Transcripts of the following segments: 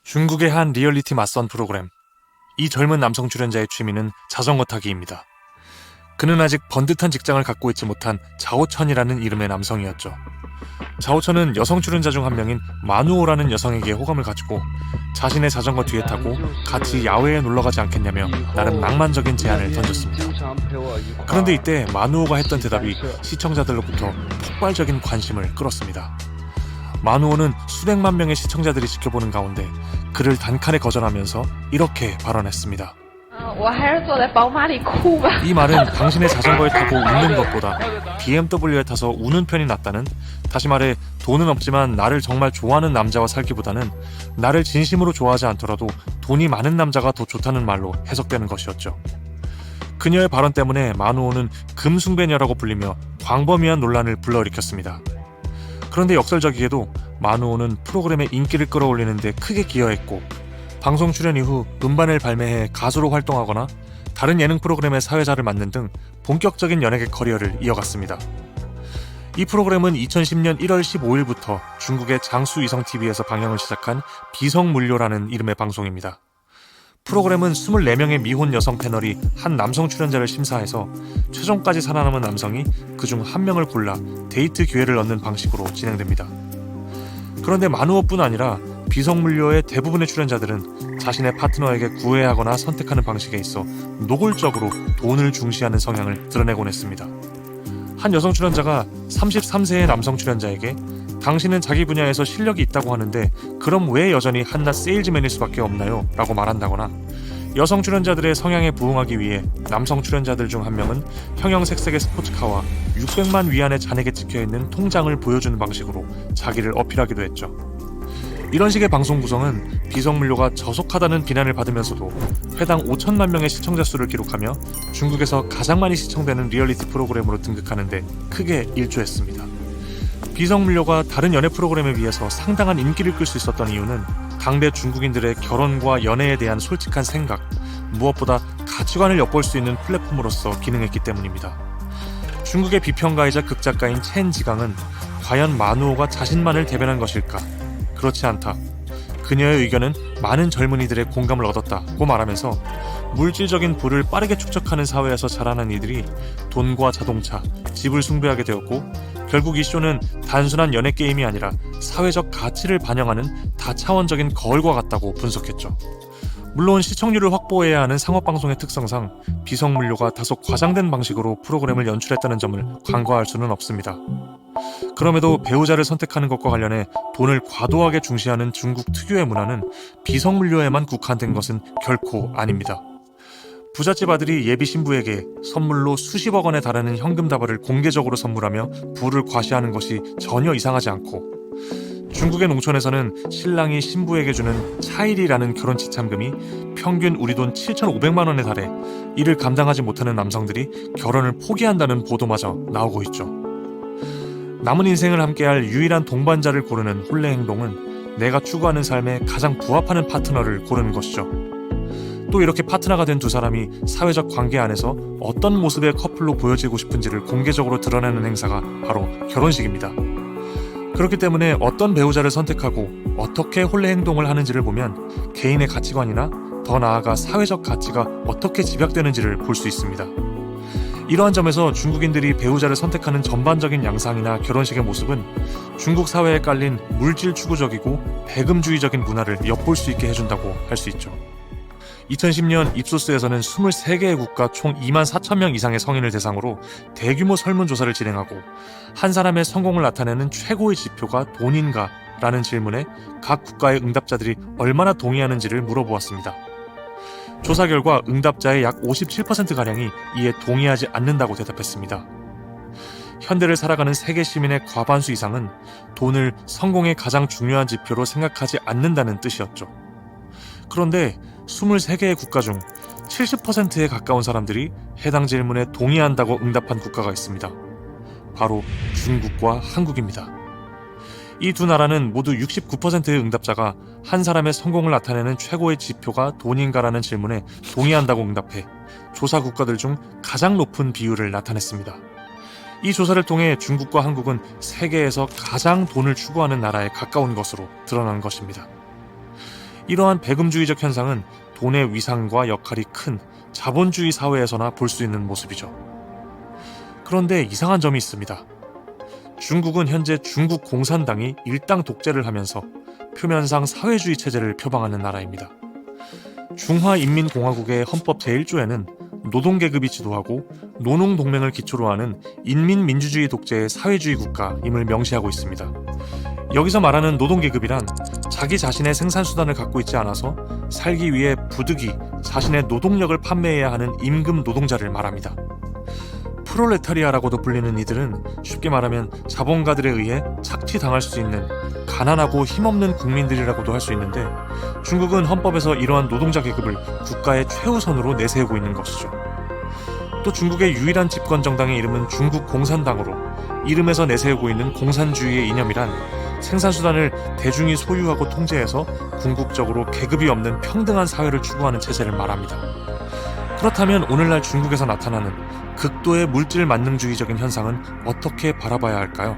중국의 한 리얼리티 맞선 프로그램. 이 젊은 남성 출연자의 취미는 자전거 타기입니다. 그는 아직 번듯한 직장을 갖고 있지 못한 자오천이라는 이름의 남성이었죠. 자오천은 여성 출연자 중 한 명인 마누오라는 여성에게 호감을 가지고 자신의 자전거 뒤에 타고 같이 야외에 놀러가지 않겠냐며 나름 낭만적인 제안을 던졌습니다. 그런데 이때 마누오가 했던 대답이 시청자들로부터 폭발적인 관심을 끌었습니다. 마누오는 수백만 명의 시청자들이 지켜보는 가운데 그를 단칼에 거절하면서 이렇게 발언했습니다. 이 말은 당신의 자전거에 타고 웃는 것보다 BMW에 타서 우는 편이 낫다는, 다시 말해 돈은 없지만 나를 정말 좋아하는 남자와 살기보다는 나를 진심으로 좋아하지 않더라도 돈이 많은 남자가 더 좋다는 말로 해석되는 것이었죠. 그녀의 발언 때문에 마누오는 금숭배녀라고 불리며 광범위한 논란을 불러일으켰습니다. 그런데 역설적이게도 마누오는 프로그램의 인기를 끌어올리는 데 크게 기여했고, 방송 출연 이후 음반을 발매해 가수로 활동하거나 다른 예능 프로그램의 사회자를 맡는 등 본격적인 연예계 커리어를 이어갔습니다. 이 프로그램은 2010년 1월 15일부터 중국의 장수위성TV에서 방영을 시작한 비성물료라는 이름의 방송입니다. 프로그램은 24명의 미혼 여성 패널이 한 남성 출연자를 심사해서 최종까지 살아남은 남성이 그중 한 명을 골라 데이트 기회를 얻는 방식으로 진행됩니다. 그런데 마누오뿐 아니라 비성물료의 대부분의 출연자들은 자신의 파트너에게 구애하거나 선택하는 방식에 있어 노골적으로 돈을 중시하는 성향을 드러내곤 했습니다. 한 여성 출연자가 33세의 남성 출연자에게 당신은 자기 분야에서 실력이 있다고 하는데 그럼 왜 여전히 한낱 세일즈맨일 수밖에 없나요? 라고 말한다거나, 여성 출연자들의 성향에 부응하기 위해 남성 출연자들 중 한 명은 형형색색의 스포츠카와 600만 위안의 잔액에 찍혀있는 통장을 보여주는 방식으로 자기를 어필하기도 했죠. 이런 식의 방송 구성은 비성물료가 저속하다는 비난을 받으면서도 회당 5천만 명의 시청자 수를 기록하며 중국에서 가장 많이 시청되는 리얼리티 프로그램으로 등극하는데 크게 일조했습니다. 비성물료가 다른 연애 프로그램에 비해서 상당한 인기를 끌 수 있었던 이유는 당대 중국인들의 결혼과 연애에 대한 솔직한 생각, 무엇보다 가치관을 엿볼 수 있는 플랫폼으로서 기능했기 때문입니다. 중국의 비평가이자 극작가인 첸 지강은 과연 마누오가 자신만을 대변한 것일까? 그렇지 않다. 그녀의 의견은 많은 젊은이들의 공감을 얻었다고 말하면서 물질적인 부를 빠르게 축적하는 사회에서 자라는 이들이 돈과 자동차, 집을 숭배하게 되었고, 결국 이 쇼는 단순한 연애 게임이 아니라 사회적 가치를 반영하는 다차원적인 거울과 같다고 분석했죠. 물론 시청률을 확보해야 하는 상업방송의 특성상 비성물료가 다소 과장된 방식으로 프로그램을 연출했다는 점을 간과할 수는 없습니다. 그럼에도 배우자를 선택하는 것과 관련해 돈을 과도하게 중시하는 중국 특유의 문화는 비성물료에만 국한된 것은 결코 아닙니다. 부잣집 아들이 예비 신부에게 선물로 수십억 원에 달하는 현금 다발을 공개적으로 선물하며 부를 과시하는 것이 전혀 이상하지 않고, 중국의 농촌에서는 신랑이 신부에게 주는 차일이라는 결혼 지참금이 평균 우리 돈 7,500만 원에 달해 이를 감당하지 못하는 남성들이 결혼을 포기한다는 보도마저 나오고 있죠. 남은 인생을 함께할 유일한 동반자를 고르는 혼례 행동은 내가 추구하는 삶에 가장 부합하는 파트너를 고르는 것이죠. 또 이렇게 파트너가 된 두 사람이 사회적 관계 안에서 어떤 모습의 커플로 보여지고 싶은지를 공개적으로 드러내는 행사가 바로 결혼식입니다. 그렇기 때문에 어떤 배우자를 선택하고 어떻게 혼례 행동을 하는지를 보면 개인의 가치관이나 더 나아가 사회적 가치가 어떻게 집약되는지를 볼 수 있습니다. 이러한 점에서 중국인들이 배우자를 선택하는 전반적인 양상이나 결혼식의 모습은 중국 사회에 깔린 물질 추구적이고 배금주의적인 문화를 엿볼 수 있게 해준다고 할 수 있죠. 2010년 입소스에서는 23개의 국가 총 2만 4천 명 이상의 성인을 대상으로 대규모 설문조사를 진행하고 한 사람의 성공을 나타내는 최고의 지표가 돈인가? 라는 질문에 각 국가의 응답자들이 얼마나 동의하는지를 물어보았습니다. 조사 결과 응답자의 약 57%가량이 이에 동의하지 않는다고 대답했습니다. 현대를 살아가는 세계 시민의 과반수 이상은 돈을 성공의 가장 중요한 지표로 생각하지 않는다는 뜻이었죠. 그런데 23개의 국가 중 70%에 가까운 사람들이 해당 질문에 동의한다고 응답한 국가가 있습니다. 바로 중국과 한국입니다. 이 두 나라는 모두 69%의 응답자가 한 사람의 성공을 나타내는 최고의 지표가 돈인가라는 질문에 동의한다고 응답해 조사 국가들 중 가장 높은 비율을 나타냈습니다. 이 조사를 통해 중국과 한국은 세계에서 가장 돈을 추구하는 나라에 가까운 것으로 드러난 것입니다. 이러한 배금주의적 현상은 돈의 위상과 역할이 큰 자본주의 사회에서나 볼 수 있는 모습이죠. 그런데 이상한 점이 있습니다. 중국은 현재 중국 공산당이 일당 독재를 하면서 표면상 사회주의 체제를 표방하는 나라입니다. 중화인민공화국의 헌법 제1조에는 노동계급이 지도하고 노농동맹을 기초로 하는 인민민주주의 독재의 사회주의 국가임을 명시하고 있습니다. 여기서 말하는 노동계급이란 자기 자신의 생산수단을 갖고 있지 않아서 살기 위해 부득이 자신의 노동력을 판매해야 하는 임금 노동자를 말합니다. 프롤레타리아라고도 불리는 이들은 쉽게 말하면 자본가들에 의해 착취당할 수 있는 가난하고 힘없는 국민들이라고도 할 수 있는데, 중국은 헌법에서 이러한 노동자 계급을 국가의 최우선으로 내세우고 있는 것이죠. 또 중국의 유일한 집권 정당의 이름은 중국 공산당으로 이름에서 내세우고 있는 공산주의의 이념이란 생산수단을 대중이 소유하고 통제해서 궁극적으로 계급이 없는 평등한 사회를 추구하는 체제를 말합니다. 그렇다면 오늘날 중국에서 나타나는 극도의 물질 만능주의적인 현상은 어떻게 바라봐야 할까요?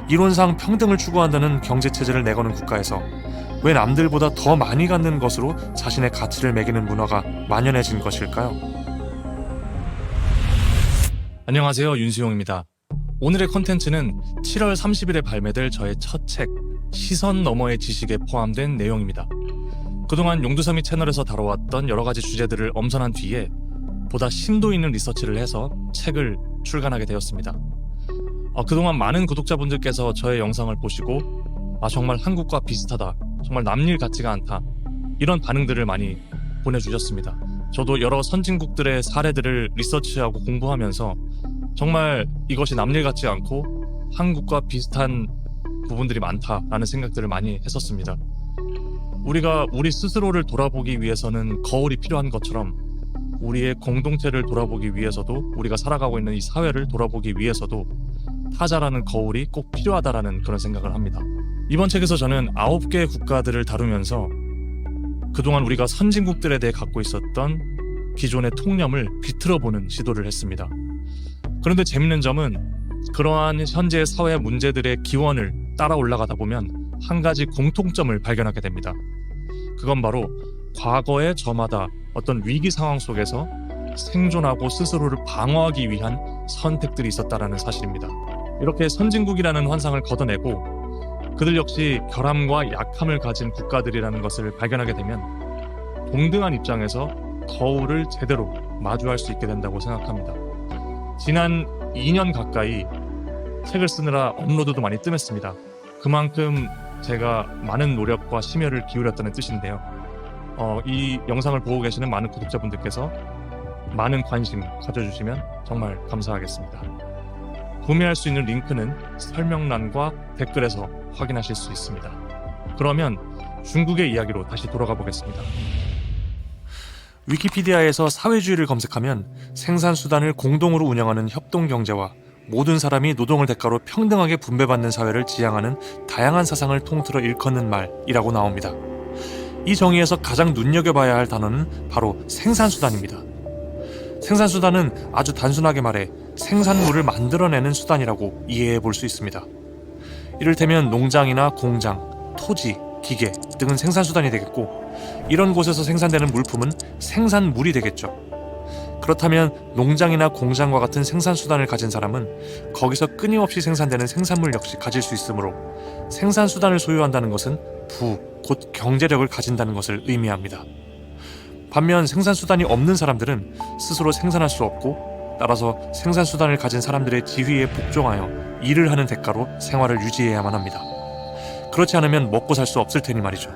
이론상 평등을 추구한다는 경제체제를 내거는 국가에서 왜 남들보다 더 많이 갖는 것으로 자신의 가치를 매기는 문화가 만연해진 것일까요? 안녕하세요, 윤수용입니다. 오늘의 컨텐츠는 7월 30일에 발매될 저의 첫 책 시선 너머의 지식에 포함된 내용입니다. 그동안 용두삼이 채널에서 다뤄왔던 여러가지 주제들을 엄선한 뒤에 보다 심도 있는 리서치를 해서 책을 출간하게 되었습니다. 그동안 많은 구독자분들께서 저의 영상을 보시고 정말 한국과 비슷하다, 정말 남일 같지가 않다, 이런 반응들을 많이 보내주셨습니다. 저도 여러 선진국들의 사례들을 리서치하고 공부하면서 정말 이것이 남일 같지 않고 한국과 비슷한 부분들이 많다라는 생각들을 많이 했었습니다. 우리가 우리 스스로를 돌아보기 위해서는 거울이 필요한 것처럼 우리의 공동체를 돌아보기 위해서도, 우리가 살아가고 있는 이 사회를 돌아보기 위해서도 타자라는 거울이 꼭 필요하다라는 그런 생각을 합니다. 이번 책에서 저는 9개의 국가들을 다루면서 그동안 우리가 선진국들에 대해 갖고 있었던 기존의 통념을 비틀어보는 시도를 했습니다. 그런데 재밌는 점은 그러한 현재 사회 문제들의 기원을 따라 올라가다 보면 한 가지 공통점을 발견하게 됩니다. 그건 바로 과거의 저마다 어떤 위기 상황 속에서 생존하고 스스로를 방어하기 위한 선택들이 있었다는 사실입니다. 이렇게 선진국이라는 환상을 걷어내고 그들 역시 결함과 약함을 가진 국가들이라는 것을 발견하게 되면 동등한 입장에서 거울을 제대로 마주할 수 있게 된다고 생각합니다. 지난 2년 가까이 책을 쓰느라 업로드도 많이 뜸했습니다. 그만큼 제가 많은 노력과 심혈을 기울였다는 뜻인데요. 이 영상을 보고 계시는 많은 구독자분들께서 많은 관심 가져주시면 정말 감사하겠습니다. 구매할 수 있는 링크는 설명란과 댓글에서 확인하실 수 있습니다. 그러면 중국의 이야기로 다시 돌아가 보겠습니다. 위키피디아에서 사회주의를 검색하면 생산수단을 공동으로 운영하는 협동경제와 모든 사람이 노동을 대가로 평등하게 분배받는 사회를 지향하는 다양한 사상을 통틀어 일컫는 말이라고 나옵니다. 이 정의에서 가장 눈여겨봐야 할 단어는 바로 생산수단입니다. 생산수단은 아주 단순하게 말해 생산물을 만들어내는 수단이라고 이해해 볼 수 있습니다. 이를테면 농장이나 공장, 토지, 기계 등은 생산수단이 되겠고, 이런 곳에서 생산되는 물품은 생산물이 되겠죠. 그렇다면 농장이나 공장과 같은 생산수단을 가진 사람은 거기서 끊임없이 생산되는 생산물 역시 가질 수 있으므로 생산수단을 소유한다는 것은 곧 경제력을 가진다는 것을 의미합니다. 반면 생산수단이 없는 사람들은 스스로 생산할 수 없고, 따라서 생산수단을 가진 사람들의 지휘에 복종하여 일을 하는 대가로 생활을 유지해야만 합니다. 그렇지 않으면 먹고 살 수 없을 테니 말이죠.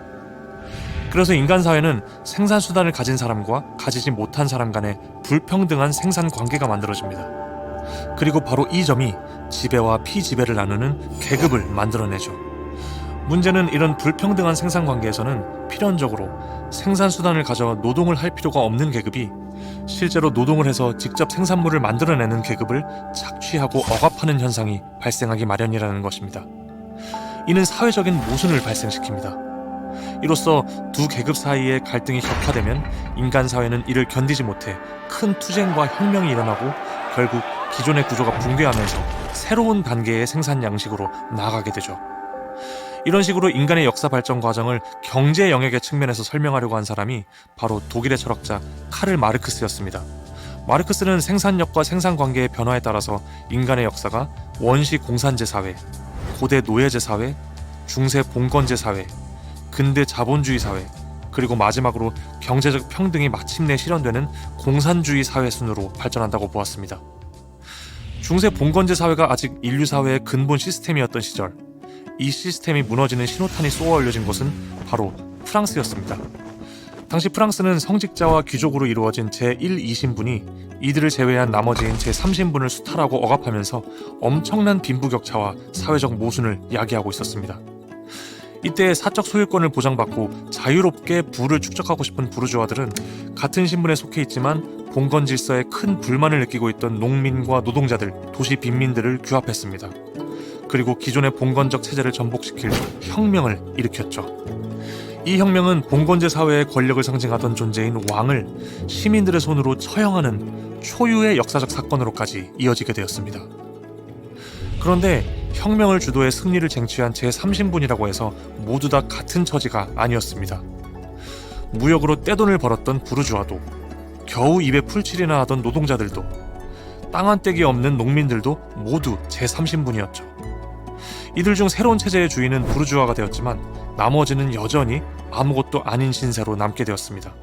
그래서 인간사회는 생산수단을 가진 사람과 가지지 못한 사람 간의 불평등한 생산관계가 만들어집니다. 그리고 바로 이 점이 지배와 피지배를 나누는 계급을 만들어내죠. 문제는 이런 불평등한 생산관계에서는 필연적으로 생산수단을 가져 노동을 할 필요가 없는 계급이 실제로 노동을 해서 직접 생산물을 만들어내는 계급을 착취하고 억압하는 현상이 발생하기 마련이라는 것입니다. 이는 사회적인 모순을 발생시킵니다. 이로써 두 계급 사이의 갈등이 격화되면 인간 사회는 이를 견디지 못해 큰 투쟁과 혁명이 일어나고 결국 기존의 구조가 붕괴하면서 새로운 단계의 생산 양식으로 나아가게 되죠. 이런 식으로 인간의 역사 발전 과정을 경제 영역의 측면에서 설명하려고 한 사람이 바로 독일의 철학자 카를 마르크스였습니다. 마르크스는 생산력과 생산관계의 변화에 따라서 인간의 역사가 원시 공산제 사회, 고대 노예제 사회, 중세 봉건제 사회, 근대 자본주의 사회, 그리고 마지막으로 경제적 평등이 마침내 실현되는 공산주의 사회 순으로 발전한다고 보았습니다. 중세 봉건제 사회가 아직 인류 사회의 근본 시스템이었던 시절, 이 시스템이 무너지는 신호탄이 쏘아 올려진 곳은 바로 프랑스였습니다. 당시 프랑스는 성직자와 귀족으로 이루어진 제1, 2신분이 이들을 제외한 나머지인 제3신분을 수탈하고 억압하면서 엄청난 빈부격차와 사회적 모순을 야기하고 있었습니다. 이때 사적 소유권을 보장받고 자유롭게 부를 축적하고 싶은 부르주아들은 같은 신분에 속해 있지만 봉건 질서에 큰 불만을 느끼고 있던 농민과 노동자들, 도시 빈민들을 규합했습니다. 그리고 기존의 봉건적 체제를 전복시킬 혁명을 일으켰죠. 이 혁명은 봉건제 사회의 권력을 상징하던 존재인 왕을 시민들의 손으로 처형하는 초유의 역사적 사건으로까지 이어지게 되었습니다. 그런데 혁명을 주도해 승리를 쟁취한 제3신분이라고 해서 모두 다 같은 처지가 아니었습니다. 무역으로 떼돈을 벌었던 부르주아도, 겨우 입에 풀칠이나 하던 노동자들도, 땅 한 떼기 없는 농민들도 모두 제3신분이었죠. 이들 중 새로운 체제의 주인은 부르주아가 되었지만 나머지는 여전히 아무것도 아닌 신세로 남게 되었습니다.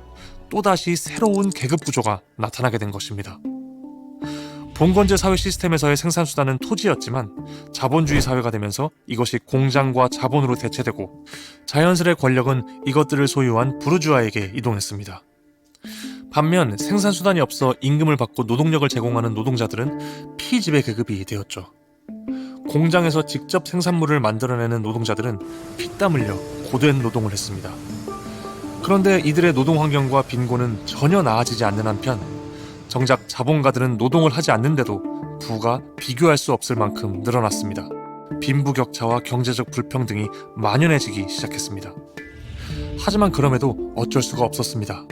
또다시 새로운 계급 구조가 나타나게 된 것입니다. 봉건제 사회 시스템에서의 생산수단은 토지였지만 자본주의 사회가 되면서 이것이 공장과 자본으로 대체되고 자연스레 권력은 이것들을 소유한 부르주아에게 이동했습니다. 반면 생산수단이 없어 임금을 받고 노동력을 제공하는 노동자들은 피지배 계급이 되었죠. 공장에서 직접 생산물을 만들어내는 노동자들은 피땀 흘려 고된 노동을 했습니다. 그런데 이들의 노동 환경과 빈곤은 전혀 나아지지 않는 한편 정작 자본가들은 노동을 하지 않는데도 부가 비교할 수 없을 만큼 늘어났습니다. 빈부격차와 경제적 불평등이 만연해지기 시작했습니다. 하지만 그럼에도 어쩔 수가 없었습니다.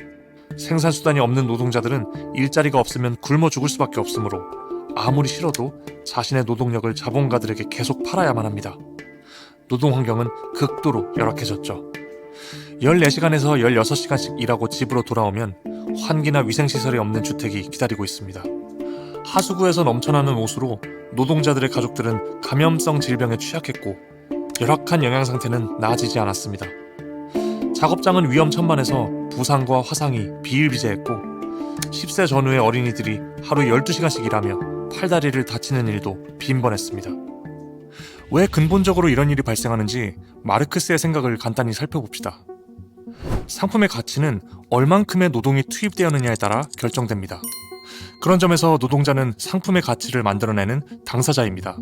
생산수단이 없는 노동자들은 일자리가 없으면 굶어 죽을 수밖에 없으므로 아무리 싫어도 자신의 노동력을 자본가들에게 계속 팔아야만 합니다. 노동 환경은 극도로 열악해졌죠. 14시간에서 16시간씩 일하고 집으로 돌아오면 환기나 위생시설이 없는 주택이 기다리고 있습니다. 하수구에서 넘쳐나는 옷으로 노동자들의 가족들은 감염성 질병에 취약했고 열악한 영양 상태는 나아지지 않았습니다. 작업장은 위험천만해서 부상과 화상이 비일비재했고 10세 전후의 어린이들이 하루 12시간씩 일하며 팔다리를 다치는 일도 빈번했습니다. 왜 근본적으로 이런 일이 발생하는지 마르크스의 생각을 간단히 살펴봅시다. 상품의 가치는 얼만큼의 노동이 투입되었느냐에 따라 결정됩니다. 그런 점에서 노동자는 상품의 가치를 만들어내는 당사자입니다.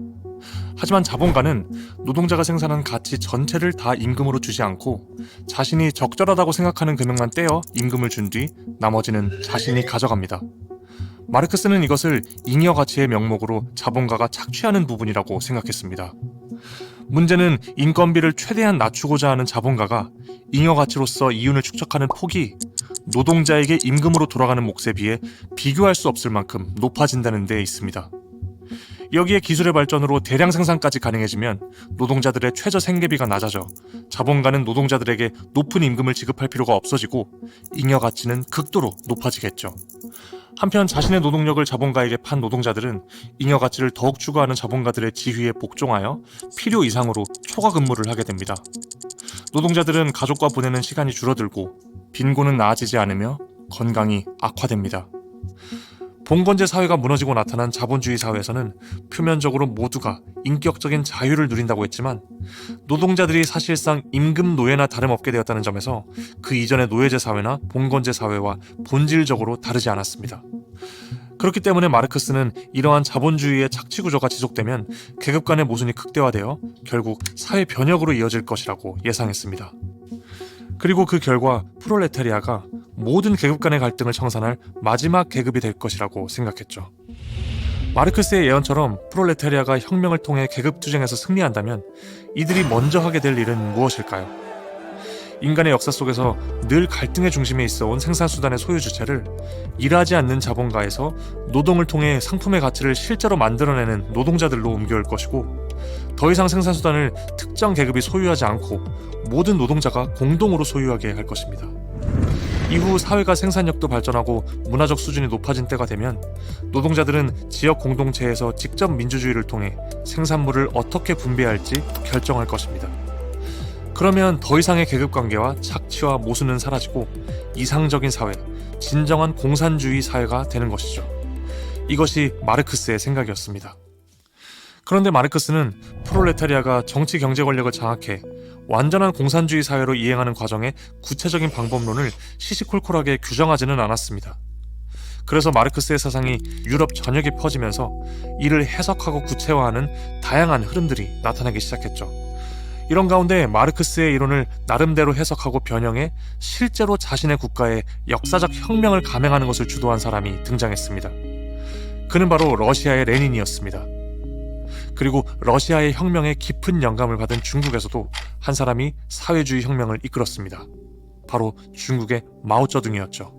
하지만 자본가는 노동자가 생산한 가치 전체를 다 임금으로 주지 않고 자신이 적절하다고 생각하는 금액만 떼어 임금을 준 뒤 나머지는 자신이 가져갑니다. 마르크스는 이것을 잉여 가치의 명목으로 자본가가 착취하는 부분이라고 생각했습니다. 문제는 인건비를 최대한 낮추고자 하는 자본가가 잉여 가치로서 이윤을 축적하는 폭이 노동자에게 임금으로 돌아가는 몫에 비해 비교할 수 없을 만큼 높아진다는 데 있습니다. 여기에 기술의 발전으로 대량 생산까지 가능해지면 노동자들의 최저 생계비가 낮아져 자본가는 노동자들에게 높은 임금을 지급할 필요가 없어지고 잉여 가치는 극도로 높아지겠죠. 한편 자신의 노동력을 자본가에게 판 노동자들은 잉여 가치를 더욱 추구하는 자본가들의 지휘에 복종하여 필요 이상으로 초과 근무를 하게 됩니다. 노동자들은 가족과 보내는 시간이 줄어들고 빈곤은 나아지지 않으며 건강이 악화됩니다. 봉건제 사회가 무너지고 나타난 자본주의 사회에서는 표면적으로 모두가 인격적인 자유를 누린다고 했지만 노동자들이 사실상 임금 노예나 다름없게 되었다는 점에서 그 이전의 노예제 사회나 봉건제 사회와 본질적으로 다르지 않았습니다. 그렇기 때문에 마르크스는 이러한 자본주의의 착취 구조가 지속되면 계급 간의 모순이 극대화되어 결국 사회 변혁으로 이어질 것이라고 예상했습니다. 그리고 그 결과 프롤레타리아가 모든 계급 간의 갈등을 청산할 마지막 계급이 될 것이라고 생각했죠. 마르크스의 예언처럼 프롤레타리아가 혁명을 통해 계급 투쟁에서 승리한다면 이들이 먼저 하게 될 일은 무엇일까요? 인간의 역사 속에서 늘 갈등의 중심에 있어온 생산수단의 소유 주체를 일하지 않는 자본가에서 노동을 통해 상품의 가치를 실제로 만들어내는 노동자들로 옮겨올 것이고, 더 이상 생산수단을 특정 계급이 소유하지 않고 모든 노동자가 공동으로 소유하게 할 것입니다. 이후 사회가 생산력도 발전하고 문화적 수준이 높아진 때가 되면 노동자들은 지역 공동체에서 직접 민주주의를 통해 생산물을 어떻게 분배할지 결정할 것입니다. 그러면 더 이상의 계급관계와 착취와 모순은 사라지고 이상적인 사회, 진정한 공산주의 사회가 되는 것이죠. 이것이 마르크스의 생각이었습니다. 그런데 마르크스는 프롤레타리아가 정치 경제 권력을 장악해 완전한 공산주의 사회로 이행하는 과정의 구체적인 방법론을 시시콜콜하게 규정하지는 않았습니다. 그래서 마르크스의 사상이 유럽 전역에 퍼지면서 이를 해석하고 구체화하는 다양한 흐름들이 나타나기 시작했죠. 이런 가운데 마르크스의 이론을 나름대로 해석하고 변형해 실제로 자신의 국가에 역사적 혁명을 감행하는 것을 주도한 사람이 등장했습니다. 그는 바로 러시아의 레닌이었습니다. 그리고 러시아의 혁명에 깊은 영감을 받은 중국에서도 한 사람이 사회주의 혁명을 이끌었습니다. 바로 중국의 마오쩌둥이었죠.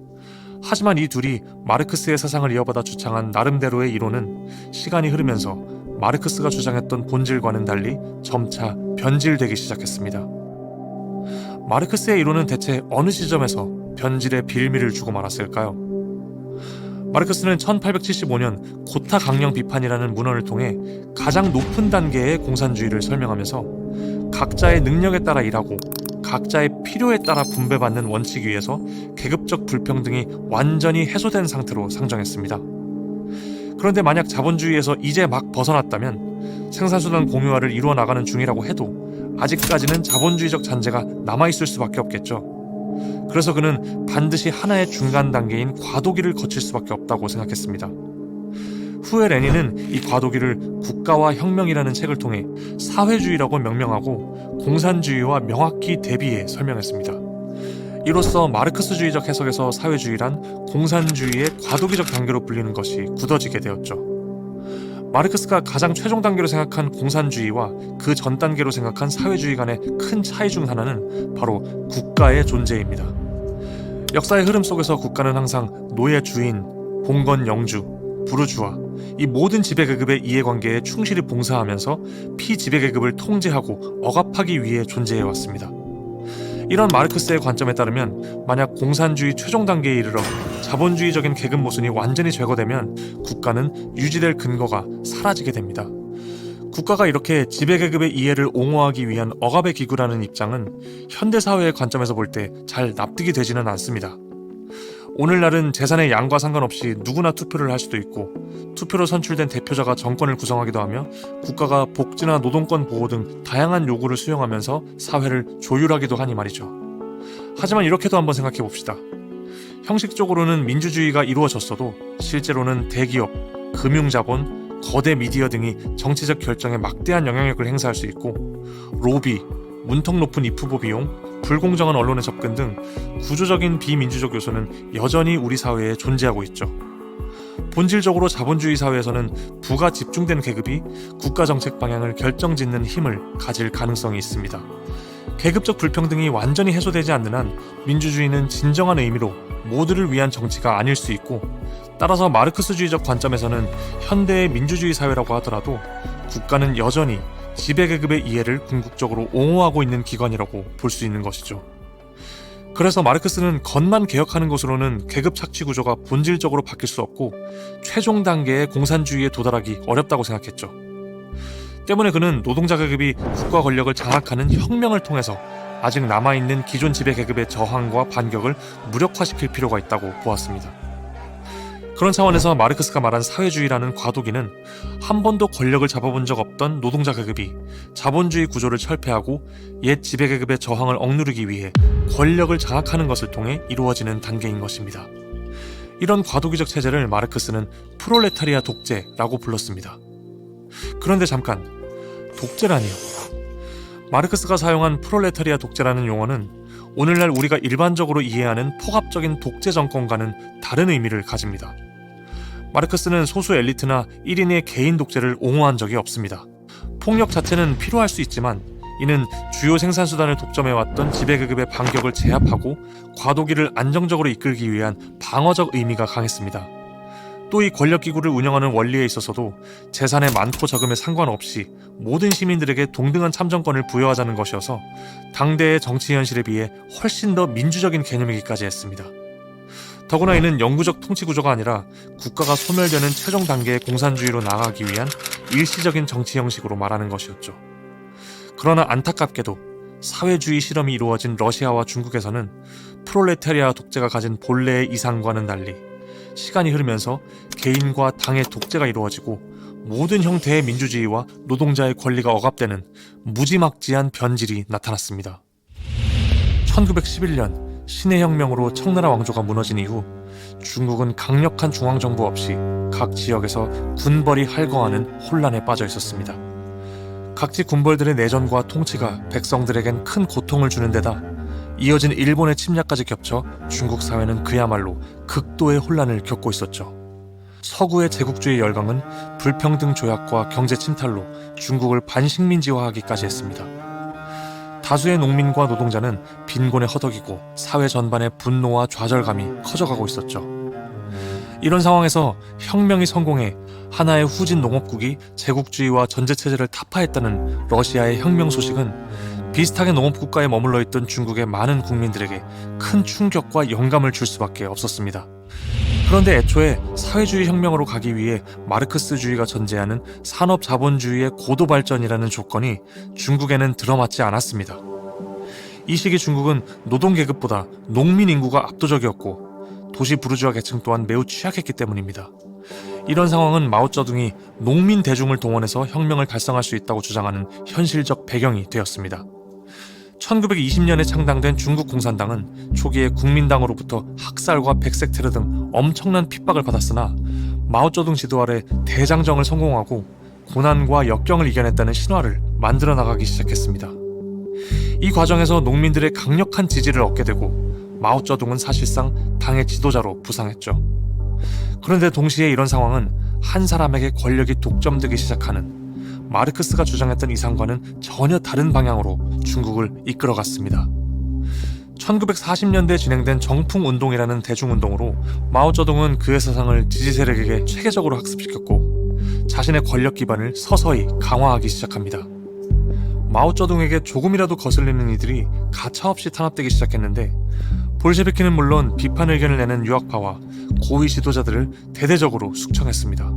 하지만 이 둘이 마르크스의 사상을 이어받아 주창한 나름대로의 이론은 시간이 흐르면서 마르크스가 주장했던 본질과는 달리 점차 변질되기 시작했습니다. 마르크스의 이론은 대체 어느 시점에서 변질의 빌미를 주고 말았을까요? 마르크스는 1875년 고타 강령 비판이라는 문헌을 통해 가장 높은 단계의 공산주의를 설명하면서 각자의 능력에 따라 일하고 각자의 필요에 따라 분배받는 원칙 위에서 계급적 불평등이 완전히 해소된 상태로 상정했습니다. 그런데 만약 자본주의에서 이제 막 벗어났다면 생산수단 공유화를 이루어 나가는 중이라고 해도 아직까지는 자본주의적 잔재가 남아있을 수밖에 없겠죠. 그래서 그는 반드시 하나의 중간 단계인 과도기를 거칠 수밖에 없다고 생각했습니다. 후에 레닌은 이 과도기를 국가와 혁명이라는 책을 통해 사회주의라고 명명하고 공산주의와 명확히 대비해 설명했습니다. 이로써 마르크스주의적 해석에서 사회주의란 공산주의의 과도기적 단계로 불리는 것이 굳어지게 되었죠. 마르크스가 가장 최종 단계로 생각한 공산주의와 그 전 단계로 생각한 사회주의 간의 큰 차이 중 하나는 바로 국가의 존재입니다. 역사의 흐름 속에서 국가는 항상 노예 주인, 봉건 영주, 부르주아 이 모든 지배계급의 이해관계에 충실히 봉사하면서 피지배계급을 통제하고 억압하기 위해 존재해왔습니다. 이런 마르크스의 관점에 따르면 만약 공산주의 최종 단계에 이르러 자본주의적인 계급 모순이 완전히 제거되면 국가는 유지될 근거가 사라지게 됩니다. 국가가 이렇게 지배계급의 이해를 옹호하기 위한 억압의 기구라는 입장은 현대사회의 관점에서 볼 때 잘 납득이 되지는 않습니다. 오늘날은 재산의 양과 상관없이 누구나 투표를 할 수도 있고 투표로 선출된 대표자가 정권을 구성하기도 하며 국가가 복지나 노동권 보호 등 다양한 요구를 수용하면서 사회를 조율하기도 하니 말이죠. 하지만 이렇게도 한번 생각해 봅시다. 형식적으로는 민주주의가 이루어졌어도 실제로는 대기업, 금융자본, 거대 미디어 등이 정치적 결정에 막대한 영향력을 행사할 수 있고 로비, 문턱 높은 입후보 비용, 불공정한 언론의 접근 등 구조적인 비민주적 요소는 여전히 우리 사회에 존재하고 있죠. 본질적으로 자본주의 사회에서는 부가 집중된 계급이 국가 정책 방향을 결정짓는 힘을 가질 가능성이 있습니다. 계급적 불평등이 완전히 해소되지 않는 한 민주주의는 진정한 의미로 모두를 위한 정치가 아닐 수 있고, 따라서 마르크스주의적 관점에서는 현대의 민주주의 사회라고 하더라도 국가는 여전히 지배계급의 이해를 궁극적으로 옹호하고 있는 기관이라고 볼 수 있는 것이죠. 그래서 마르크스는 겉만 개혁하는 것으로는 계급 착취 구조가 본질적으로 바뀔 수 없고 최종 단계의 공산주의에 도달하기 어렵다고 생각했죠. 때문에 그는 노동자 계급이 국가 권력을 장악하는 혁명을 통해서 아직 남아있는 기존 지배계급의 저항과 반격을 무력화시킬 필요가 있다고 보았습니다. 그런 차원에서 마르크스가 말한 사회주의라는 과도기는 한 번도 권력을 잡아본 적 없던 노동자 계급이 자본주의 구조를 철폐하고 옛 지배계급의 저항을 억누르기 위해 권력을 장악하는 것을 통해 이루어지는 단계인 것입니다. 이런 과도기적 체제를 마르크스는 프롤레타리아 독재라고 불렀습니다. 그런데 잠깐, 독재라니요? 마르크스가 사용한 프롤레타리아 독재라는 용어는 오늘날 우리가 일반적으로 이해하는 포갑적인 독재 정권과는 다른 의미를 가집니다. 마르크스는 소수 엘리트나 1인의 개인 독재를 옹호한 적이 없습니다. 폭력 자체는 필요할 수 있지만 이는 주요 생산수단을 독점해왔던 지배계급의 반격을 제압하고 과도기를 안정적으로 이끌기 위한 방어적 의미가 강했습니다. 또 이 권력기구를 운영하는 원리에 있어서도 재산의 많고 적음에 상관없이 모든 시민들에게 동등한 참정권을 부여하자는 것이어서 당대의 정치 현실에 비해 훨씬 더 민주적인 개념이기까지 했습니다. 더구나 이는 영구적 통치 구조가 아니라 국가가 소멸되는 최종 단계의 공산주의로 나아가기 위한 일시적인 정치 형식으로 말하는 것이었죠. 그러나 안타깝게도 사회주의 실험이 이루어진 러시아와 중국에서는 프롤레타리아 독재가 가진 본래의 이상과는 달리 시간이 흐르면서 개인과 당의 독재가 이루어지고 모든 형태의 민주주의와 노동자의 권리가 억압되는 무지막지한 변질이 나타났습니다. 1911년 신의 혁명으로 청나라 왕조가 무너진 이후 중국은 강력한 중앙정부 없이 각 지역에서 군벌이 할거하는 혼란에 빠져 있었습니다. 각지 군벌들의 내전과 통치가 백성들에겐 큰 고통을 주는 데다 이어진 일본의 침략까지 겹쳐 중국 사회는 그야말로 극도의 혼란을 겪고 있었죠. 서구의 제국주의 열강은 불평등 조약과 경제 침탈로 중국을 반식민지화하기까지 했습니다. 다수의 농민과 노동자는 빈곤에 허덕이고 사회 전반의 분노와 좌절감이 커져가고 있었죠. 이런 상황에서 혁명이 성공해 하나의 후진 농업국이 제국주의와 전제체제를 타파했다는 러시아의 혁명 소식은 비슷하게 농업국가에 머물러 있던 중국의 많은 국민들에게 큰 충격과 영감을 줄 수밖에 없었습니다. 그런데 애초에 사회주의 혁명으로 가기 위해 마르크스주의가 전제하는 산업자본주의의 고도 발전이라는 조건이 중국에는 들어맞지 않았습니다. 이 시기 중국은 노동계급보다 농민 인구가 압도적이었고 도시 부르주아 계층 또한 매우 취약했기 때문입니다. 이런 상황은 마오쩌둥이 농민 대중을 동원해서 혁명을 달성할 수 있다고 주장하는 현실적 배경이 되었습니다. 1920년에 창당된 중국 공산당은 초기에 국민당으로부터 학살과 백색 테러 등 엄청난 핍박을 받았으나 마오쩌둥 지도 아래 대장정을 성공하고 고난과 역경을 이겨냈다는 신화를 만들어 나가기 시작했습니다. 이 과정에서 농민들의 강력한 지지를 얻게 되고 마오쩌둥은 사실상 당의 지도자로 부상했죠. 그런데 동시에 이런 상황은 한 사람에게 권력이 독점되기 시작하는 마르크스가 주장했던 이상과는 전혀 다른 방향으로 중국을 이끌어갔습니다. 1940년대에 진행된 정풍운동이라는 대중운동으로 마오쩌둥은 그의 사상을 지지 세력에게 체계적으로 학습시켰고 자신의 권력 기반을 서서히 강화하기 시작합니다. 마오쩌둥에게 조금이라도 거슬리는 이들이 가차없이 탄압되기 시작했는데 볼셰비키는 물론 비판 의견을 내는 유학파와 고위 지도자들을 대대적으로 숙청했습니다.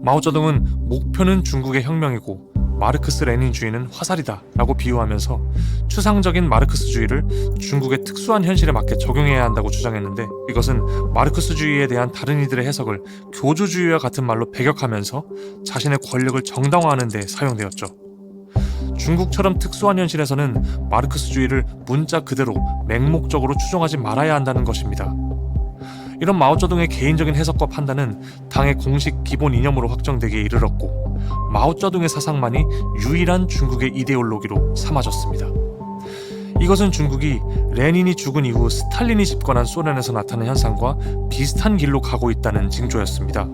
마오쩌둥은 목표는 중국의 혁명이고 마르크스 레닌주의는 화살이다 라고 비유하면서 추상적인 마르크스주의를 중국의 특수한 현실에 맞게 적용해야 한다고 주장했는데 이것은 마르크스주의에 대한 다른 이들의 해석을 교주주의와 같은 말로 배격하면서 자신의 권력을 정당화하는 데 사용되었죠. 중국처럼 특수한 현실에서는 마르크스주의를 문자 그대로 맹목적으로 추종하지 말아야 한다는 것입니다. 이런 마오쩌둥의 개인적인 해석과 판단은 당의 공식 기본 이념으로 확정되기에 이르렀고 마오쩌둥의 사상만이 유일한 중국의 이데올로기로 삼아졌습니다. 이것은 중국이 레닌이 죽은 이후 스탈린이 집권한 소련에서 나타난 현상과 비슷한 길로 가고 있다는 징조였습니다.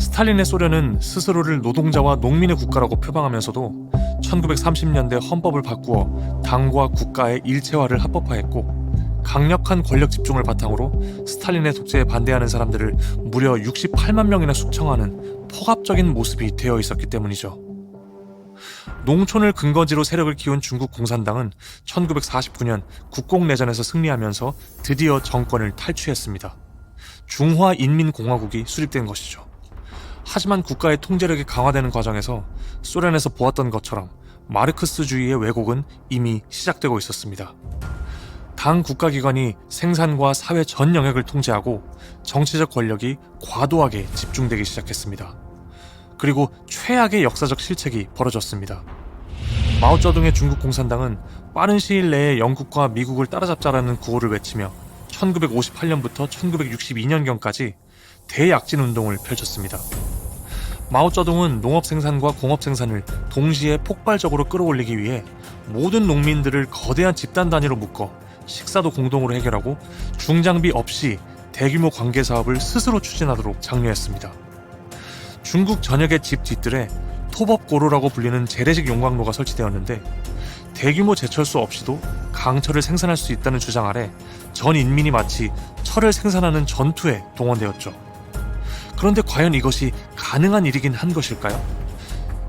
스탈린의 소련은 스스로를 노동자와 농민의 국가라고 표방하면서도 1930년대 헌법을 바꾸어 당과 국가의 일체화를 합법화했고 강력한 권력 집중을 바탕으로 스탈린의 독재에 반대하는 사람들을 무려 68만 명이나 숙청하는 폭압적인 모습이 되어 있었기 때문이죠. 농촌을 근거지로 세력을 키운 중국 공산당은 1949년 국공내전에서 승리하면서 드디어 정권을 탈취했습니다. 중화인민공화국이 수립된 것이죠. 하지만 국가의 통제력이 강화되는 과정에서 소련에서 보았던 것처럼 마르크스주의의 왜곡은 이미 시작되고 있었습니다. 당 국가기관이 생산과 사회 전 영역을 통제하고 정치적 권력이 과도하게 집중되기 시작했습니다. 그리고 최악의 역사적 실책이 벌어졌습니다. 마오쩌둥의 중국 공산당은 빠른 시일 내에 영국과 미국을 따라잡자라는 구호를 외치며 1958년부터 1962년경까지 대약진 운동을 펼쳤습니다. 마오쩌둥은 농업 생산과 공업 생산을 동시에 폭발적으로 끌어올리기 위해 모든 농민들을 거대한 집단 단위로 묶어 식사도 공동으로 해결하고 중장비 없이 대규모 관계 사업을 스스로 추진하도록 장려했습니다. 중국 전역의 집 뒤뜰에 토법고로라고 불리는 재래식 용광로가 설치되었는데 대규모 제철소 없이도 강철을 생산할 수 있다는 주장 아래 전 인민이 마치 철을 생산하는 전투에 동원되었죠. 그런데 과연 이것이 가능한 일이긴 한 것일까요?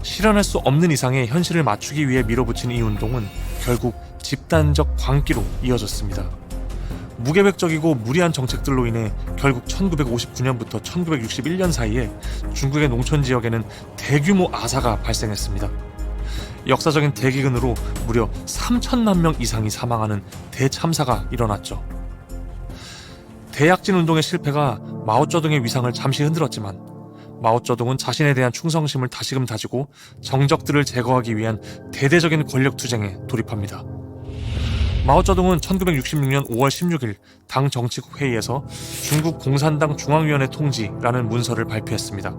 실현할 수 없는 이상의 현실을 맞추기 위해 밀어붙인 이 운동은 결국 집단적 광기로 이어졌습니다. 무계획적이고 무리한 정책들로 인해 결국 1959년부터 1961년 사이에 중국의 농촌 지역에는 대규모 아사가 발생했습니다. 역사적인 대기근으로 무려 3천만 명 이상이 사망하는 대참사가 일어났죠. 대약진 운동의 실패가 마오쩌둥의 위상을 잠시 흔들었지만 마오쩌둥은 자신에 대한 충성심을 다시금 다지고 정적들을 제거하기 위한 대대적인 권력 투쟁에 돌입합니다. 마오쩌둥은 1966년 5월 16일 당 정치국 회의에서 중국 공산당 중앙위원회 통지라는 문서를 발표했습니다.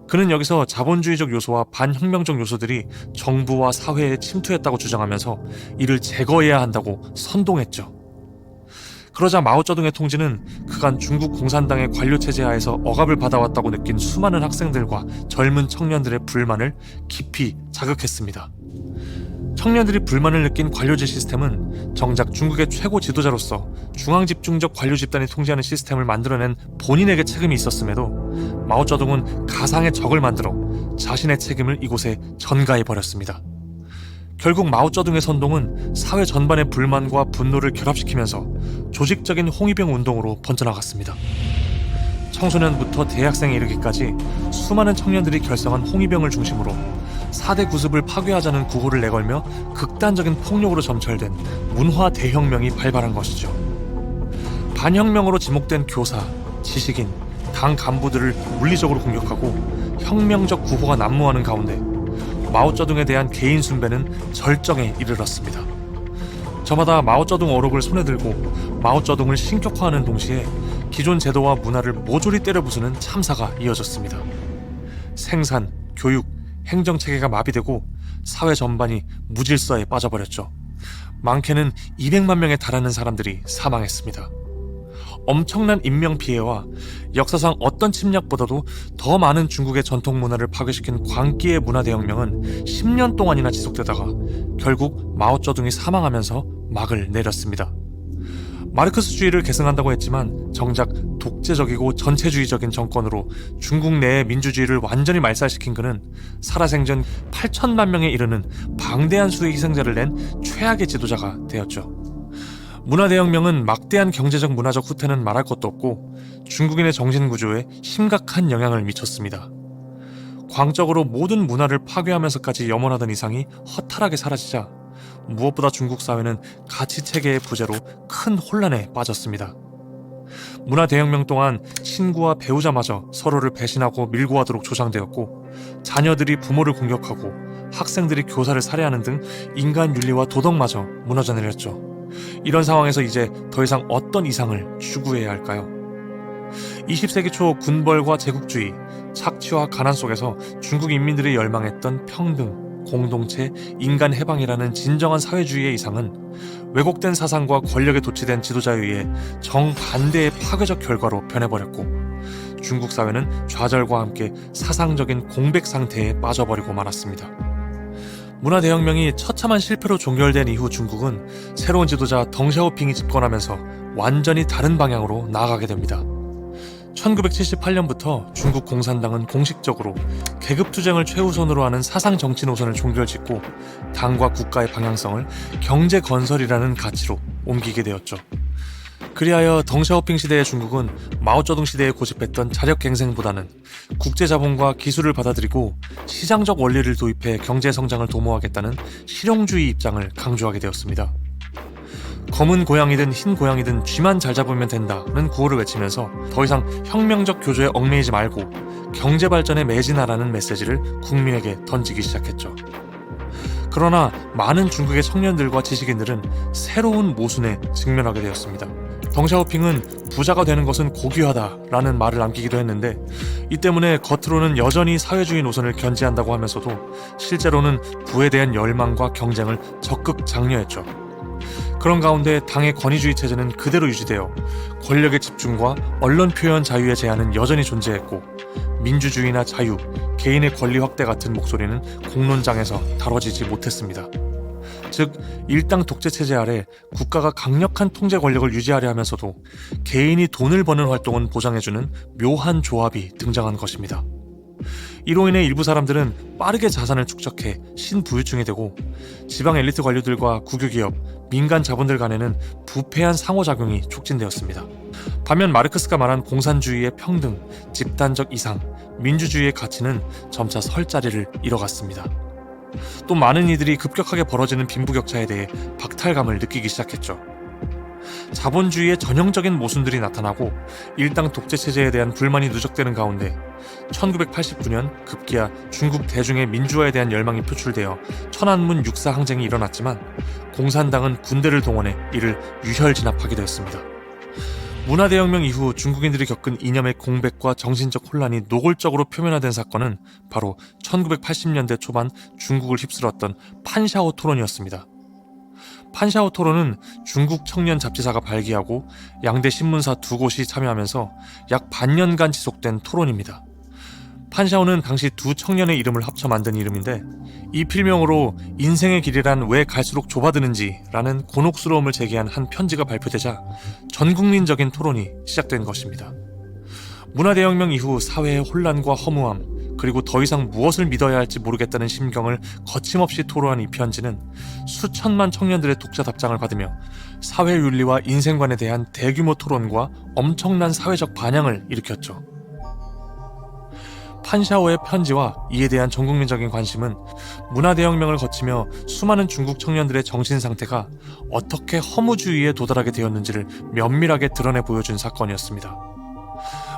그는 여기서 자본주의적 요소와 반혁명적 요소들이 정부와 사회에 침투했다고 주장하면서 이를 제거해야 한다고 선동했죠. 그러자 마오쩌둥의 통지는 그간 중국 공산당의 관료체제 하에서 억압을 받아왔다고 느낀 수많은 학생들과 젊은 청년들의 불만을 깊이 자극했습니다. 청년들이 불만을 느낀 관료제 시스템은 정작 중국의 최고 지도자로서 중앙집중적 관료 집단이 통제하는 시스템을 만들어낸 본인에게 책임이 있었음에도 마오쩌둥은 가상의 적을 만들어 자신의 책임을 이곳에 전가해버렸습니다. 결국 마오쩌둥의 선동은 사회 전반의 불만과 분노를 결합시키면서 조직적인 홍위병 운동으로 번져나갔습니다. 청소년부터 대학생에 이르기까지 수많은 청년들이 결성한 홍위병을 중심으로 4대 구습을 파괴하자는 구호를 내걸며 극단적인 폭력으로 점철된 문화 대혁명이 발발한 것이죠. 반혁명으로 지목된 교사, 지식인, 당 간부들을 물리적으로 공격하고 혁명적 구호가 난무하는 가운데 마오쩌둥에 대한 개인 숭배는 절정에 이르렀습니다. 저마다 마오쩌둥 어록을 손에 들고 마오쩌둥을 신격화하는 동시에 기존 제도와 문화를 모조리 때려부수는 참사가 이어졌습니다. 생산, 교육, 행정체계가 마비되고 사회 전반이 무질서에 빠져버렸죠. 많게는 200만 명에 달하는 사람들이 사망했습니다. 엄청난 인명피해와 역사상 어떤 침략보다도 더 많은 중국의 전통 문화를 파괴시킨 광기의 문화대혁명은 10년 동안이나 지속되다가 결국 마오쩌둥이 사망하면서 막을 내렸습니다. 마르크스주의를 계승한다고 했지만 정작 독재적이고 전체주의적인 정권으로 중국 내의 민주주의를 완전히 말살시킨 그는 살아생전 8천만 명에 이르는 방대한 수의 희생자를 낸 최악의 지도자가 되었죠. 문화대혁명은 막대한 경제적 문화적 후퇴는 말할 것도 없고 중국인의 정신구조에 심각한 영향을 미쳤습니다. 광적으로 모든 문화를 파괴하면서까지 염원하던 이상이 허탈하게 사라지자 무엇보다 중국 사회는 가치체계의 부재로 큰 혼란에 빠졌습니다. 문화대혁명 동안 친구와 배우자마저 서로를 배신하고 밀고 하도록 조장되었고 자녀들이 부모를 공격하고 학생들이 교사를 살해하는 등 인간 윤리와 도덕마저 무너져 내렸죠. 이런 상황에서 이제 더 이상 어떤 이상을 추구해야 할까요? 20세기 초 군벌과 제국주의, 착취와 가난 속에서 중국 인민들이 열망했던 평등, 공동체, 인간 해방이라는 진정한 사회주의의 이상은 왜곡된 사상과 권력에 도취된 지도자에 의해 정반대의 파괴적 결과로 변해버렸고 중국 사회는 좌절과 함께 사상적인 공백 상태에 빠져버리고 말았습니다. 문화대혁명이 처참한 실패로 종결된 이후 중국은 새로운 지도자 덩샤오핑이 집권하면서 완전히 다른 방향으로 나아가게 됩니다. 1978년부터 중국 공산당은 공식적으로 계급투쟁을 최우선으로 하는 사상정치 노선을 종결짓고 당과 국가의 방향성을 경제건설이라는 가치로 옮기게 되었죠. 그리하여 덩샤오핑 시대의 중국은 마오쩌둥 시대에 고집했던 자력갱생보다는 국제자본과 기술을 받아들이고 시장적 원리를 도입해 경제성장을 도모하겠다는 실용주의 입장을 강조하게 되었습니다. 검은 고양이든 흰 고양이든 쥐만 잘 잡으면 된다는 구호를 외치면서 더 이상 혁명적 교조에 얽매이지 말고 경제발전에 매진하라는 메시지를 국민에게 던지기 시작했죠. 그러나 많은 중국의 청년들과 지식인들은 새로운 모순에 직면하게 되었습니다. 덩샤오핑은 부자가 되는 것은 고귀하다라는 말을 남기기도 했는데 이 때문에 겉으로는 여전히 사회주의 노선을 견지한다고 하면서도 실제로는 부에 대한 열망과 경쟁을 적극 장려했죠. 그런 가운데 당의 권위주의 체제는 그대로 유지되어 권력의 집중과 언론 표현 자유의 제한은 여전히 존재했고 민주주의나 자유, 개인의 권리 확대 같은 목소리는 공론장에서 다뤄지지 못했습니다. 즉 일당 독재 체제 아래 국가가 강력한 통제 권력을 유지하려 하면서도 개인이 돈을 버는 활동은 보장해주는 묘한 조합이 등장한 것입니다. 이로 인해 일부 사람들은 빠르게 자산을 축적해 신부유층이 되고 지방 엘리트 관료들과 국유기업, 민간 자본들 간에는 부패한 상호작용이 촉진되었습니다. 반면 마르크스가 말한 공산주의의 평등, 집단적 이상, 민주주의의 가치는 점차 설 자리를 잃어갔습니다. 또 많은 이들이 급격하게 벌어지는 빈부격차에 대해 박탈감을 느끼기 시작했죠. 자본주의의 전형적인 모순들이 나타나고 일당 독재 체제에 대한 불만이 누적되는 가운데 1989년 급기야 중국 대중의 민주화에 대한 열망이 표출되어 천안문 육사 항쟁이 일어났지만 공산당은 군대를 동원해 이를 유혈 진압하기도 했습니다. 문화대혁명 이후 중국인들이 겪은 이념의 공백과 정신적 혼란이 노골적으로 표면화된 사건은 바로 1980년대 초반 중국을 휩쓸었던 판샤오 토론이었습니다. 판샤오 토론은 중국 청년 잡지사가 발기하고 양대 신문사 두 곳이 참여하면서 약 반년간 지속된 토론입니다. 판샤오는 당시 두 청년의 이름을 합쳐 만든 이름인데 이 필명으로 인생의 길이란 왜 갈수록 좁아드는지 라는 곤혹스러움을 제기한 한 편지가 발표되자 전국민적인 토론이 시작된 것입니다. 문화대혁명 이후 사회의 혼란과 허무함 그리고 더 이상 무엇을 믿어야 할지 모르겠다는 심경을 거침없이 토로한 이 편지는 수천만 청년들의 독자 답장을 받으며 사회윤리와 인생관에 대한 대규모 토론과 엄청난 사회적 반향을 일으켰죠. 판샤오의 편지와 이에 대한 전국민적인 관심은 문화대혁명을 거치며 수많은 중국 청년들의 정신 상태가 어떻게 허무주의에 도달하게 되었는지를 면밀하게 드러내 보여준 사건이었습니다.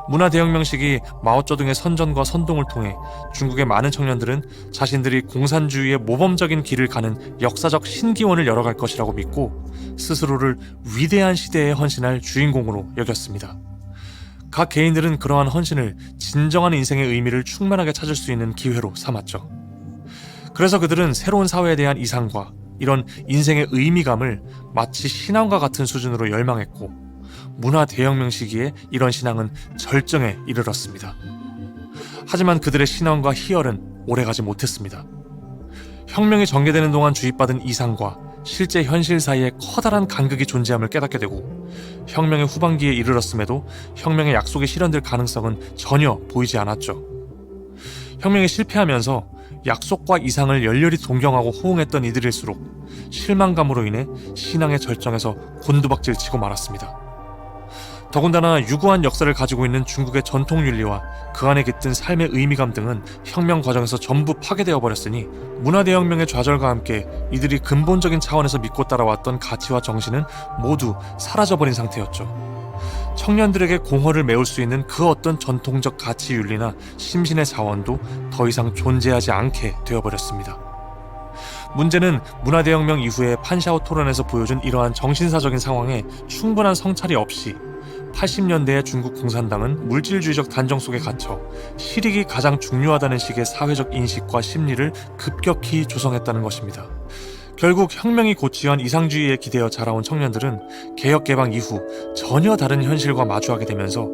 문화대혁명 시기 마오쩌둥의 선전과 선동을 통해 중국의 많은 청년들은 자신들이 공산주의의 모범적인 길을 가는 역사적 신기원을 열어갈 것이라고 믿고 스스로를 위대한 시대에 헌신할 주인공으로 여겼습니다. 각 개인들은 그러한 헌신을 진정한 인생의 의미를 충만하게 찾을 수 있는 기회로 삼았죠. 그래서 그들은 새로운 사회에 대한 이상과 이런 인생의 의미감을 마치 신앙과 같은 수준으로 열망했고 문화대혁명 시기에 이런 신앙은 절정에 이르렀습니다. 하지만 그들의 신앙과 희열은 오래가지 못했습니다. 혁명이 전개되는 동안 주입받은 이상과 실제 현실 사이에 커다란 간극이 존재함을 깨닫게 되고 혁명의 후반기에 이르렀음에도 혁명의 약속이 실현될 가능성은 전혀 보이지 않았죠. 혁명이 실패하면서 약속과 이상을 열렬히 동경하고 호응했던 이들일수록 실망감으로 인해 신앙의 절정에서 곤두박질 치고 말았습니다. 더군다나 유구한 역사를 가지고 있는 중국의 전통윤리와 그 안에 깃든 삶의 의미감 등은 혁명 과정에서 전부 파괴되어 버렸으니 문화대혁명의 좌절과 함께 이들이 근본적인 차원에서 믿고 따라왔던 가치와 정신은 모두 사라져버린 상태였죠. 청년들에게 공허를 메울 수 있는 그 어떤 전통적 가치윤리나 심신의 자원도 더 이상 존재하지 않게 되어버렸습니다. 문제는 문화대혁명 이후에 판샤오 토론에서 보여준 이러한 정신사적인 상황에 충분한 성찰이 없이 80년대의 중국 공산당은 물질주의적 단정 속에 갇혀 실익이 가장 중요하다는 식의 사회적 인식과 심리를 급격히 조성했다는 것입니다. 결국 혁명이 고취한 이상주의에 기대어 자라온 청년들은 개혁개방 이후 전혀 다른 현실과 마주하게 되면서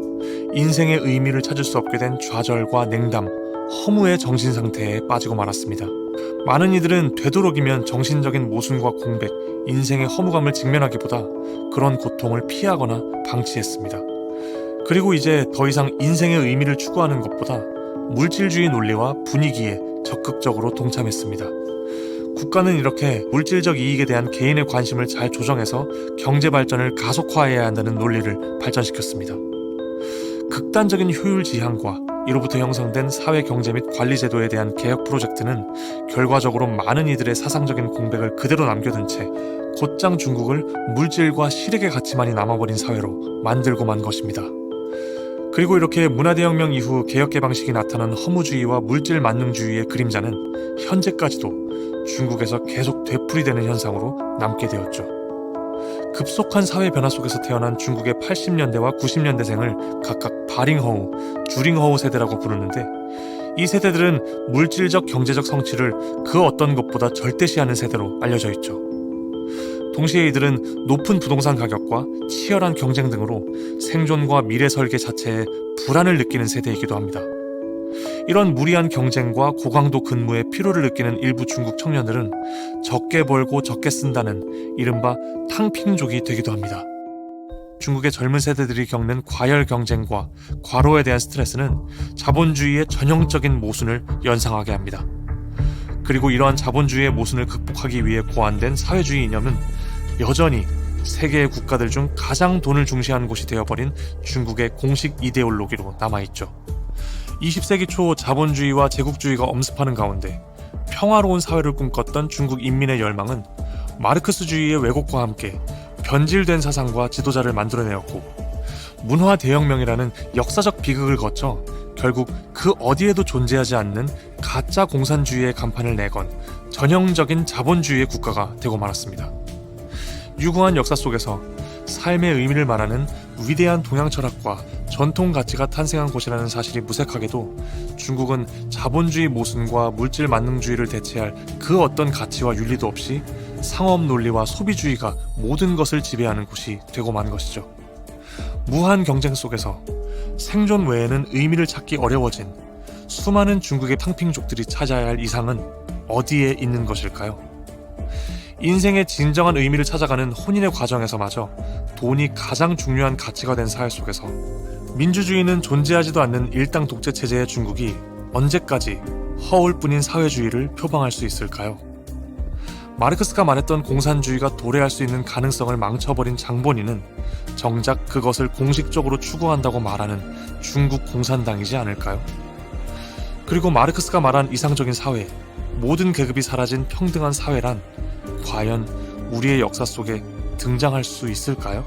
인생의 의미를 찾을 수 없게 된 좌절과 냉담, 허무의 정신상태에 빠지고 말았습니다. 많은 이들은 되도록이면 정신적인 모순과 공백, 인생의 허무감을 직면하기보다 그런 고통을 피하거나 방치했습니다. 그리고 이제 더 이상 인생의 의미를 추구하는 것보다 물질주의 논리와 분위기에 적극적으로 동참했습니다. 국가는 이렇게 물질적 이익에 대한 개인의 관심을 잘 조정해서 경제 발전을 가속화해야 한다는 논리를 발전시켰습니다. 극단적인 효율 지향과 이로부터 형성된 사회 경제 및 관리 제도에 대한 개혁 프로젝트는 결과적으로 많은 이들의 사상적인 공백을 그대로 남겨둔 채 곧장 중국을 물질과 실익의 가치만이 남아버린 사회로 만들고 만 것입니다. 그리고 이렇게 문화대혁명 이후 개혁개방식이 나타난 허무주의와 물질 만능주의의 그림자는 현재까지도 중국에서 계속 되풀이되는 현상으로 남게 되었죠. 급속한 사회 변화 속에서 태어난 중국의 80년대와 90년대생을 각각 바링허우, 주링허우 세대라고 부르는데 이 세대들은 물질적 경제적 성취를 그 어떤 것보다 절대시하는 세대로 알려져 있죠. 동시에 이들은 높은 부동산 가격과 치열한 경쟁 등으로 생존과 미래 설계 자체에 불안을 느끼는 세대이기도 합니다. 이런 무리한 경쟁과 고강도 근무에 피로를 느끼는 일부 중국 청년들은 적게 벌고 적게 쓴다는 이른바 탕핑족이 되기도 합니다. 중국의 젊은 세대들이 겪는 과열 경쟁과 과로에 대한 스트레스는 자본주의의 전형적인 모순을 연상하게 합니다. 그리고 이러한 자본주의의 모순을 극복하기 위해 고안된 사회주의 이념은 여전히 세계의 국가들 중 가장 돈을 중시하는 곳이 되어버린 중국의 공식 이데올로기로 남아있죠. 20세기 초 자본주의와 제국주의가 엄습하는 가운데 평화로운 사회를 꿈꿨던 중국 인민의 열망은 마르크스주의의 왜곡과 함께 변질된 사상과 지도자를 만들어내었고, 문화 대혁명이라는 역사적 비극을 거쳐 결국 그 어디에도 존재하지 않는 가짜 공산주의의 간판을 내건 전형적인 자본주의의 국가가 되고 말았습니다. 유구한 역사 속에서 삶의 의미를 말하는 위대한 동양 철학과 전통 가치가 탄생한 곳이라는 사실이 무색하게도 중국은 자본주의 모순과 물질 만능주의를 대체할 그 어떤 가치와 윤리도 없이 상업 논리와 소비주의가 모든 것을 지배하는 곳이 되고 만 것이죠. 무한 경쟁 속에서 생존 외에는 의미를 찾기 어려워진 수많은 중국의 탕핑족들이 찾아야 할 이상은 어디에 있는 것일까요? 인생의 진정한 의미를 찾아가는 혼인의 과정에서마저 돈이 가장 중요한 가치가 된 사회 속에서 민주주의는 존재하지도 않는 일당 독재 체제의 중국이 언제까지 허울뿐인 사회주의를 표방할 수 있을까요? 마르크스가 말했던 공산주의가 도래할 수 있는 가능성을 망쳐버린 장본인은 정작 그것을 공식적으로 추구한다고 말하는 중국 공산당이지 않을까요? 그리고 마르크스가 말한 이상적인 사회, 모든 계급이 사라진 평등한 사회란 과연 우리의 역사 속에 등장할 수 있을까요?